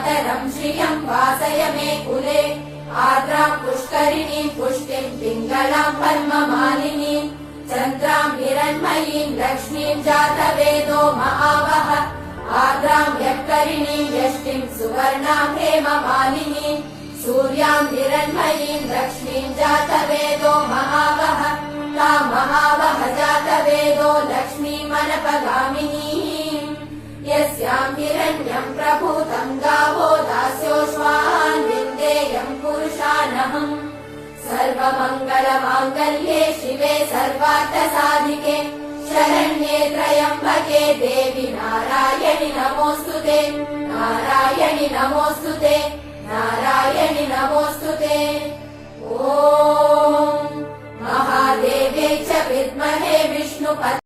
मातरम् श्रियम् वासय मे कुले आर्द्राम् पुष्करिणीम् पुष्टिम् पिङ्गलाम् पद्ममालिनीम् चन्द्राम् हिरण्मयीम् लक्ष्मीम् जातवेदो महावः आर्द्राम् यत्करिणीम् यष्टिम् सुवर्णाम् हेममालिनीम् सूर्याम् हिरण्मयीम् लक्ष्मीम् जातवेदो महावः ताम् महावः जातवेदो लक्ष्मीमनपगामिनीम् यस्याम् हिरण्यम् प्रभूतम् गावो दास्योऽश्वान् विन्देयम् पुरुषानहम् सर्वमङ्गलमाङ्गल्ये शिवे सर्वार्थसाधिके शरण्ये त्र्यम्बके देवि नारायणि नमोऽस्तुते नारायणि नमोऽस्तुते नारायणि नमोऽस्तुते ॐ महादेव्यै च विद्महे विष्णुपत्न्यै